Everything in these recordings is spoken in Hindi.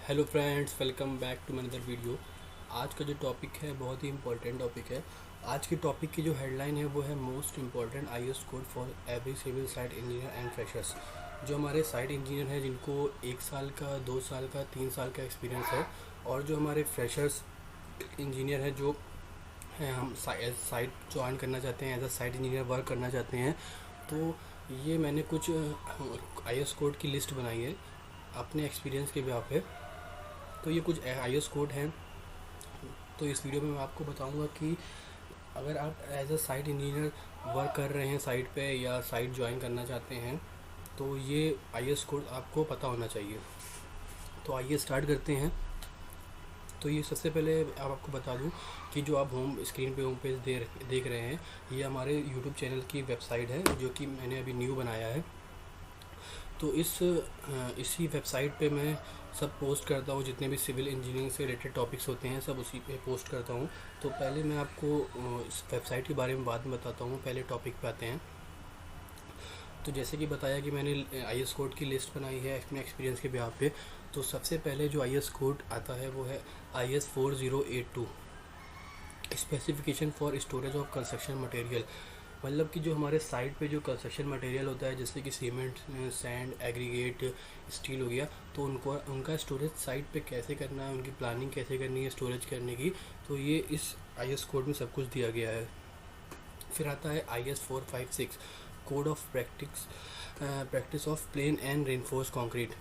Hello friends, welcome back to another video. आज का जो टॉपिक है बहुत ही इम्पोर्टेंट टॉपिक है। आज के टॉपिक की जो हेडलाइन है वो है most important IAS code for every civil site engineer and freshers. जो हमारे साइट इंजीनियर हैं जिनको 1 साल का, 2 साल का, 3 साल का एक्सपीरियंस है, और जो हमारे फ्रेशर्स इंजीनियर हैं जो हैं, हम साइट ज्वाइन करना चाहते हैं, as a site engineer work करना चाहते हैं। तो ये मैंने कुछ आईएएस कोड की लिस्ट बनाई है अपने एक्सपीरियंस के बेस पे। तो ये कुछ आईएएस कोड हैं। तो इस वीडियो में मैं आपको बताऊंगा कि अगर आप as a site engineer work कर रहे हैं साइट पे या साइट ज्वाइन करना चाहते हैं तो ये आईएएस कोड आपको पता होना चाहिए। तो आइए स्टार्ट करते हैं। तो ये सबसे पहले आपको बता दूं कि जो आप होम स्क्रीन पे होम पेज देख रहे हैं, ये हमारे यूट्यूब चैनल की वेबसाइट है जो कि मैंने अभी न्यू बनाया है। तो इसी वेबसाइट पे मैं सब पोस्ट करता हूँ, जितने भी सिविल इंजीनियरिंग से रिलेटेड टॉपिक्स होते हैं सब उसी पे पोस्ट करता हूँ। तो पहले मैं आपको इस वेबसाइट के बारे में बाद में बताता हूँ, पहले टॉपिक पे आते हैं। तो जैसे कि बताया कि मैंने आईएएस कोड की लिस्ट बनाई है अपने एक्सपीरियंस के बेस पे। तो सबसे पहले जो आईएएस कोड आता है वो है IS 4082, specification for storage of construction material. मतलब कि जो हमारे साइट पे जो कंस्ट्रक्शन मटेरियल होता है, जैसे कि सीमेंट, सैंड, एग्रीगेट, स्टील हो गया, तो उनका स्टोरेज साइट पे कैसे करना है, उनकी प्लानिंग कैसे करनी है स्टोरेज करने की, तो ये इस आईएएस कोड में सब कुछ दिया गया है। फिर आता है IS 456, code of practice of plain and reinforce concrete.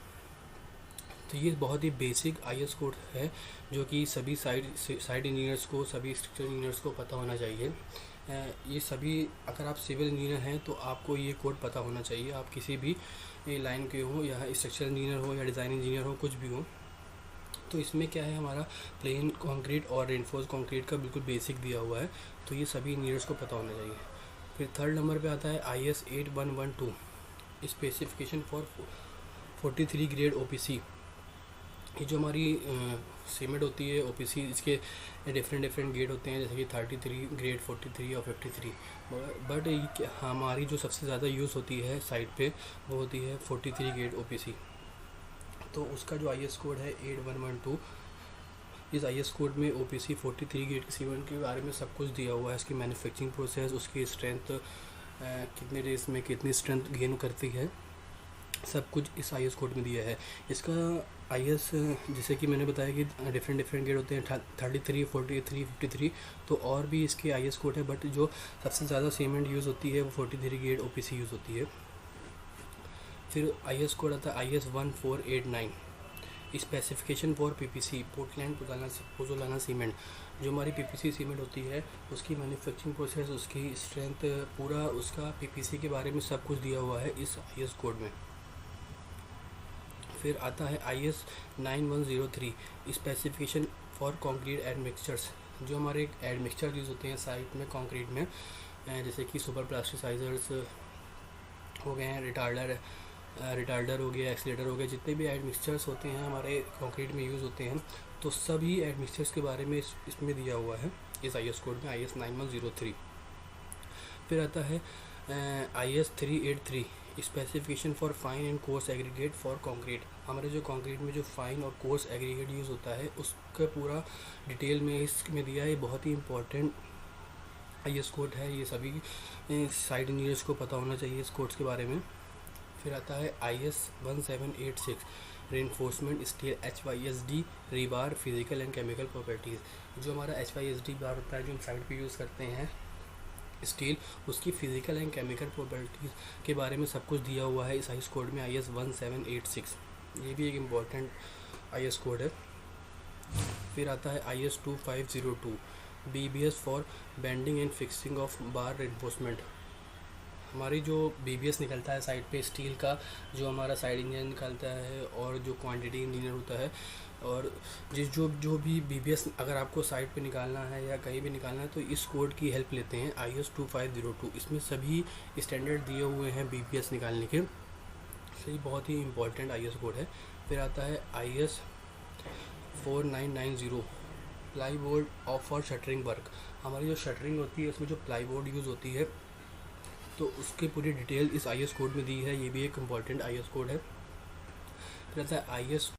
तो ये बहुत ही बेसिक आईएएस कोड है जो कि सभी साइट इंजीनियर्स को, सभी स्ट्रक्चर इंजीनियर्स को पता होना चाहिए। ये सभी, अगर आप सिविल इंजीनियर हैं तो आपको ये कोड पता होना चाहिए। आप किसी भी लाइन के हो, या स्ट्रक्चर इंजीनियर हो या डिज़ाइन इंजीनियर हो, कुछ भी हो। तो इसमें क्या है, हमारा प्लेन कंक्रीट और रेनफोर्स कंक्रीट का बिल्कुल बेसिक दिया हुआ है, तो ये सभी इंजीनियर्स को पता होना चाहिए। फिर थर्ड नंबर पे आता है IS 8112, specification for 43 grade OPC। ये जो हमारी सीमेंट होती है OPC, इसके डिफरेंट ग्रेड होते हैं, जैसे कि 33 ग्रेड, 43 और 53। बट हमारी जो सबसे ज़्यादा यूज़ होती है साइट पे वो होती है 43 ग्रेड OPC। तो उसका जो आईएएस कोड है 8112, इस आईएएस कोड में OPC 43 ग्रेड की सीमेंट के बारे में सब कुछ दिया हुआ है। इसकी मैन्युफैक्चरिंग प्रोसेस, उसकी स्ट्रेंथ, कितने डेज में कितनी स्ट्रेंथ गेन करती है, सब कुछ इस आईएएस कोड में दिया है। इसका आईएएस, जैसे कि मैंने बताया कि डिफरेंट ग्रेड होते हैं, 33, 43, 53। तो और भी इसके आईएएस कोड है, बट जो सबसे ज़्यादा सीमेंट यूज़ होती है वो 43 ग्रेड OPC यूज़ होती है। फिर आईएएस कोड आता है IS 1489, specification for PPC, Portland pozzolana cement. जो हमारी PPC सीमेंट होती है उसकी मैन्युफैक्चरिंग प्रोसेस, उसकी स्ट्रेंथ, पूरा उसका PPC के बारे में सब कुछ दिया हुआ है इस आईएएस कोड में। फिर आता है IS 9103, specification for concrete admixtures. जो हमारे एड मिक्सचर यूज़ होते हैं साइट में कंक्रीट में, जैसे कि सुपर प्लास्टिसाइजर्स हो गए हैं, रिटार्डर हो गया, एक्सीलेटर हो गया, जितने भी एड मिक्सचर्स होते हैं हमारे कंक्रीट में यूज़ होते हैं, तो सभी एड मिक्सचर्स के बारे में इसमें दिया हुआ है इस आईएएस कोड में, IS 9103। फिर आता है IS 383, specification for fine and coarse aggregate for concrete. हमारे जो कंक्रीट में जो फाइन और कोर्स एग्रीगेट यूज़ होता है उसका पूरा डिटेल में इसमें दिया है। बहुत ही इम्पोर्टेंट आईएएस कोड है, ये सभी साइट इंजीनियर्स को पता होना चाहिए इस कोड्स के बारे में। फिर आता है IS 1786, reinforcement steel HYSD rebar physical and chemical properties. जो हमारा HYSD बार होता है जो हम साइट पे यूज़ करते हैं स्टील, उसकी फिजिकल एंड केमिकल प्रॉपर्टीज़ के बारे में सब कुछ दिया हुआ है इस आईएएस कोड में, IS 1786। ये भी एक इम्पॉर्टेंट आईएएस कोड है। फिर आता है IS 2502, BBS for bending and fixing of bar reinforcement. हमारी जो BBS निकलता है साइट पे स्टील का, जो हमारा साइड इंजीनियर निकालता है और जो क्वांटिटी इंजीनियर होता है, और जो भी BBS अगर आपको साइट पे निकालना है या कहीं भी निकालना है तो इस कोड की हेल्प लेते हैं, IS 2502। इसमें सभी स्टैंडर्ड दिए हुए हैं BBS निकालने के, सही बहुत ही इम्पोर्टेंट आईएएस कोड है। फिर आता है IS 4990, ply board of for shuttering work. हमारी जो शटरिंग होती है उसमें जो प्लाई बोर्ड यूज़ होती है, तो उसकी पूरी डिटेल इस आईएएस कोड में दी है। ये भी एक इम्पॉर्टेंट आईएएस कोड है। फिर आता है IS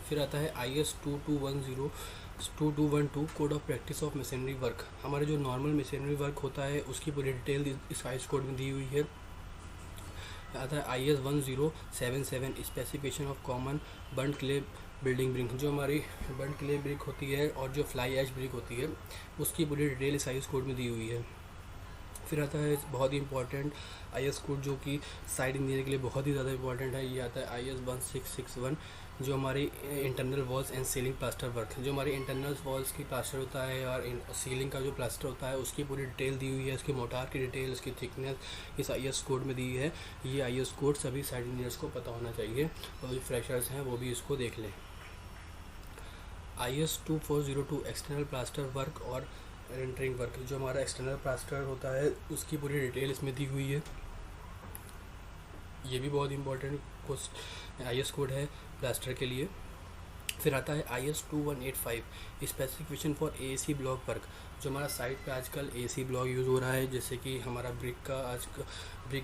फिर आता है IS 2212 code of practice of machinery work. हमारे जो नॉर्मल मशीनरी वर्क होता है उसकी पूरी डिटेल इस IS कोड में दी हुई है। आता है IS 1077 specification of common burned clay building brick. जो हमारी बर्न्ड क्ले ब्रिक होती है और जो फ्लाई ऐश ब्रिक होती है उसकी पूरी डिटेल इस IS कोड में दी हुई है। फिर आता है बहुत ही इंपॉर्टेंट IS कोड जो कि साइड इंजीनियर के लिए बहुत ही ज़्यादा इंपॉर्टेंट है। ये आता है IS 1661 जो हमारी internal walls and ceiling plaster work. जो हमारी इंटरनल वॉल्स की प्लास्टर होता है और सीलिंग का जो प्लास्टर होता है उसकी पूरी डिटेल दी हुई है। उसकी मोटार की डिटेल, उसकी थिकनेस इस IS कोड में दी है। ये IS कोड सभी साइड इंजीनियर्स को पता होना चाहिए और जो फ्रेशर्स हैं वो भी इसको देख लें। IS 2402 एक्सटर्नल प्लास्टर वर्क और रेंडरिंग वर्क। जो हमारा एक्सटर्नल प्लास्टर होता है उसकी पूरी डिटेल इसमें दी हुई है। ये भी बहुत इंपॉर्टेंट IS कोड है प्लास्टर के लिए। फिर आता है IS 2185 specification for AAC block work. जो हमारा साइट पे आजकल AC ब्लॉक यूज़ हो रहा है, जैसे कि हमारा ब्रिक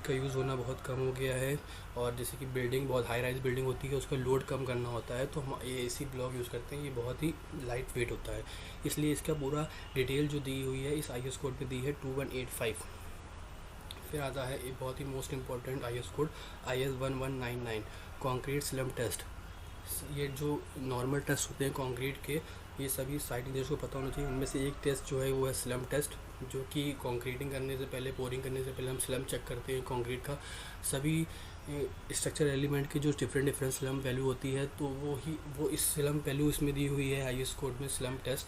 का यूज़ होना बहुत कम हो गया है और जैसे कि बिल्डिंग बहुत हाई राइज बिल्डिंग होती है उसका लोड कम करना होता है तो हम AAC ब्लॉक यूज़ करते हैं। ये बहुत ही लाइट वेट होता है, इसलिए इसका पूरा डिटेल जो दी हुई है इस IS कोड पे दी है 2185। फिर आता है एक बहुत ही most important IS code IS 1199 concrete slump test. ये जो नॉर्मल टेस्ट होते हैं कंक्रीट के, ये सभी साइट इंजीनियर्स को पता होना चाहिए। उनमें से एक टेस्ट जो है वो है स्लम टेस्ट, जो कि कंक्रीटिंग करने से पहले, पोरिंग करने से पहले हम स्लम चेक करते हैं कंक्रीट का। सभी स्ट्रक्चर एलिमेंट की जो डिफरेंट स्लम वैल्यू होती है तो वो इस स्लम वैल्यू इसमें दी हुई है IS कोड में। स्लम टेस्ट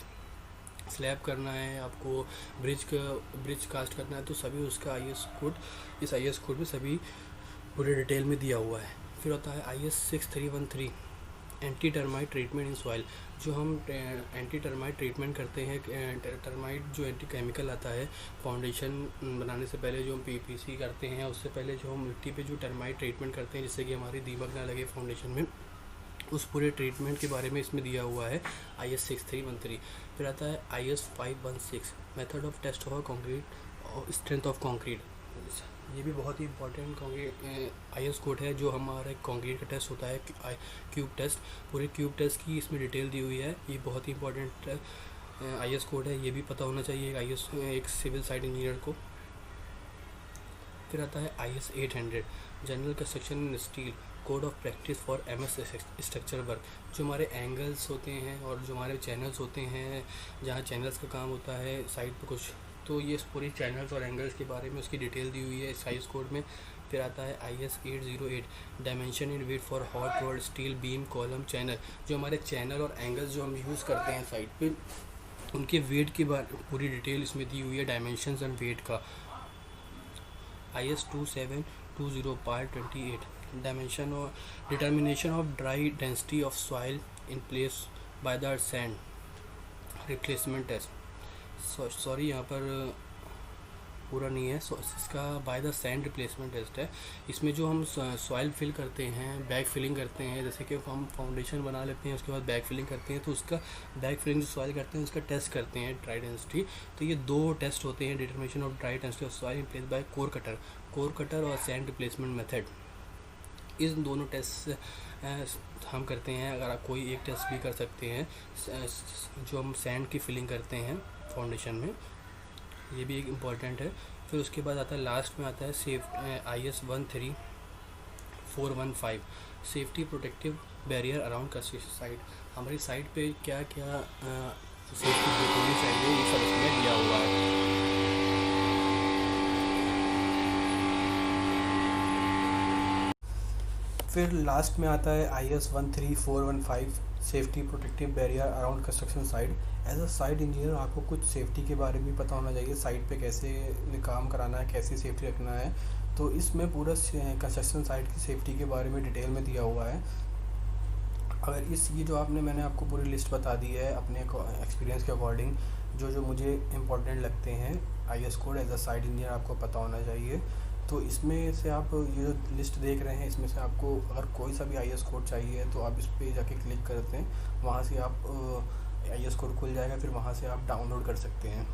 स्लैब करना है आपको, ब्रिज कास्ट करना है तो सभी उसका इस IS कोड में सभी पूरे डिटेल में दिया हुआ है। फिर होता है IS 6313 anti termite treatment in soil. जो हम एंटी टर्माइट ट्रीटमेंट करते हैं, टर्माइट जो एंटी केमिकल आता है फाउंडेशन बनाने से पहले, जो हम PPC करते हैं उससे पहले जो हम मिट्टी पे जो टर्माइट ट्रीटमेंट करते हैं जिससे कि हमारी दीमक ना लगे फाउंडेशन में, उस पूरे ट्रीटमेंट के बारे में इसमें दिया हुआ है IS 6313। फिर आता है IS 516 method of test of concrete और स्ट्रेंथ ऑफ कंक्रीट। ये भी बहुत ही इंपॉर्टेंट IS कोड है। जो हमारा कंक्रीट का टेस्ट होता है क्यूब टेस्ट, पूरे क्यूब टेस्ट की इसमें डिटेल दी हुई है। ये बहुत ही इंपॉर्टेंट IS कोड है, ये भी पता होना चाहिए एक सिविल साइट इंजीनियर को। फिर आता है IS 800 general construction in steel cored of practice for MS structure work. जो हमारे एंगल्स होते हैं और जो हमारे चैनल्स होते हैं, जहाँ चैनल्स का काम होता है साइड पे कुछ, तो ये पूरी चैनल्स और एंगल्स के बारे में उसकी डिटेल दी हुई है इस IS कोड में। फिर आता है IS 808 dimension in weight for hot rolled steel beam column channel. जो हमारे चैनल और एंगल्स जो हम यूज़ करते हैं साइड पे, उनके वेट की पूरी डिटेल इसमें दी हुई है, डायमेंशंस एंड वेट का। IS 2720 पार्ट 28 डायमेंशन और determination of dry density of soil in place by the sand replacement test. Sorry यहाँ पर पूरा नहीं है, इसका by the sand replacement test है। इसमें जो हम सॉइल फिल करते हैं, बैक फिलिंग करते हैं, जैसे कि हम फाउंडेशन बना लेते हैं उसके बाद बैक फिलिंग करते हैं तो उसका बैक फिलिंग जो सॉइल करते हैं उसका टेस्ट करते हैं ड्राई डेंसिटी। तो ये दो टेस्ट होते हैं, determination of dry density of soil in place by core cutter और सैंड रिप्लेसमेंट मेथड। इन दोनों टेस्ट हम करते हैं। अगर आप कोई एक टेस्ट भी कर सकते हैं जो हम सैंड की फिलिंग करते हैं फाउंडेशन में, ये भी एक इम्पॉर्टेंट है। फिर उसके बाद आता है लास्ट में आता है IS 13415 safety protective barrier around construction site. हमारी साइट पे क्या क्या सेफ्टी होनी चाहिए ये सब इसमें दिया हुआ है। फिर लास्ट में आता है IS 13415 safety protective barrier around construction site. As a site engineer आपको कुछ सेफ्टी के बारे में पता होना चाहिए, साइट पे कैसे काम कराना है, कैसे सेफ्टी रखना है। तो इसमें पूरा कंस्ट्रक्शन साइट की सेफ्टी के बारे में डिटेल में दिया हुआ है। अगर ये जो मैंने आपको पूरी लिस्ट बता दी है अपने एक्सपीरियंस के अकॉर्डिंग, जो मुझे इम्पोर्टेंट लगते हैं IS code as a site engineer आपको पता होना चाहिए। तो इसमें से आप ये जो लिस्ट देख रहे हैं इसमें से आपको अगर कोई सा भी IS कोड चाहिए तो आप इस पर जाके क्लिक करते हैं, वहाँ से आप IS कोड खुल जाएगा, फिर वहाँ से आप डाउनलोड कर सकते हैं।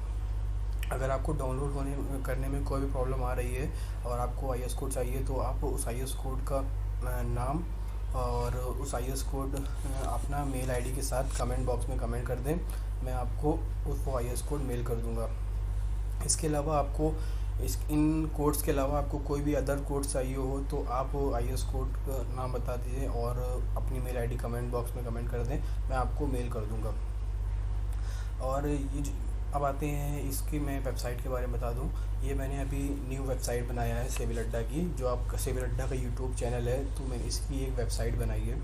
अगर आपको डाउनलोड करने में कोई भी प्रॉब्लम आ रही है और आपको IS कोड चाहिए तो आप उस IS कोड का नाम और उस IS कोड अपना मेल ID के साथ कमेंट बॉक्स में कमेंट कर दें, मैं आपको वो IS कोड मेल कर दूंगा। इसके अलावा आपको इन कोड्स के अलावा आपको कोई भी अदर कोड चाहिए हो तो आप IS कोड का नाम बता दीजिए और अपनी मेल ID कमेंट बॉक्स में कमेंट कर दें, मैं आपको मेल कर दूंगा। और अब आते हैं इसकी मैं वेबसाइट के बारे में बता दूं। ये मैंने अभी न्यू वेबसाइट बनाया है सिविल अड्डा की, जो आपका सिविल अड्डा का यूट्यूब चैनल है, तो मैंने इसकी एक वेबसाइट बनाई है।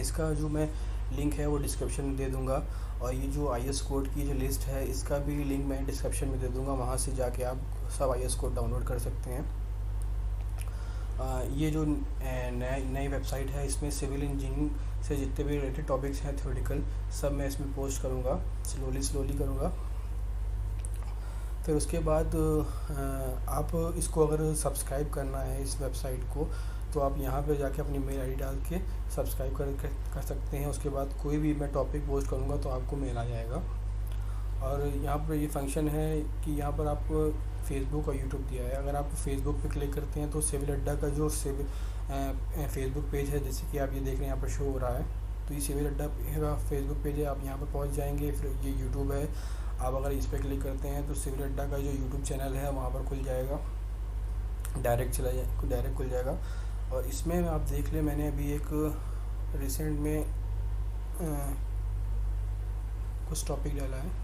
इसका जो मैं लिंक है वो डिस्क्रिप्शन में दे दूंगा, और ये जो IS कोड की जो लिस्ट है इसका भी लिंक मैं डिस्क्रिप्शन में दे दूंगा, वहाँ से जाके आप सब IS कोड डाउनलोड कर सकते हैं। ये जो नई वेबसाइट है इसमें सिविल इंजीनियरिंग से जितने भी रिलेटेड टॉपिक्स हैं थ्योरेटिकल, सब मैं इसमें पोस्ट करूँगा, स्लोली करूँगा। फिर उसके बाद आप इसको अगर सब्सक्राइब करना है इस वेबसाइट को, तो आप यहाँ पे जाके अपनी मेल ID डाल के सब्सक्राइब कर सकते हैं। उसके बाद कोई भी मैं टॉपिक पोस्ट करूँगा तो आपको मेल आ जाएगा। और यहाँ पर ये फंक्शन है कि यहाँ पर आपको फेसबुक और यूट्यूब दिया है। अगर आप फेसबुक पे क्लिक करते हैं तो सिविल अड्डा का जो फेसबुक पेज है, जैसे कि आप ये देख रहे हैं यहाँ पर शो हो रहा है, तो ये सिविल अड्डा का फेसबुक पेज है। आप यहाँ पर पहुँच जाएंगे। फिर ये यूट्यूब है, आप अगर इस पर क्लिक करते हैं तो सिविल अड्डा का जो यूट्यूब चैनल है वहाँ पर खुल जाएगा, डायरेक्ट खुल जाएगा। और इसमें आप देख लें, मैंने अभी एक रिसेंट में कुछ टॉपिक डाला है।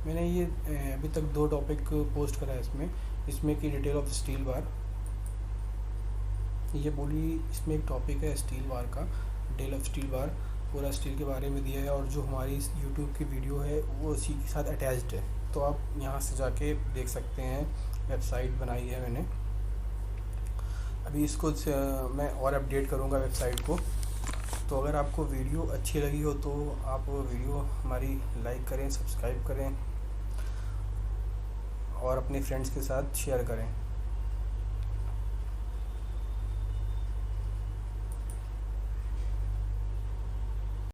मैंने ये अभी तक 2 टॉपिक पोस्ट करा है इसमें कि डिटेल ऑफ स्टील बार, ये बोली इसमें एक टॉपिक है स्टील बार का, डिटेल ऑफ स्टील बार, पूरा स्टील के बारे में दिया है। और जो हमारी यूट्यूब की वीडियो है वो उसी के साथ अटैच्ड है, तो आप यहाँ से जाके देख सकते हैं। वेबसाइट बनाई है मैंने, अभी इसको मैं और अपडेट करूँगा वेबसाइट को। तो अगर आपको वीडियो अच्छी लगी हो तो आप वीडियो हमारी लाइक करें, सब्सक्राइब करें और अपने फ्रेंड्स के साथ शेयर करें।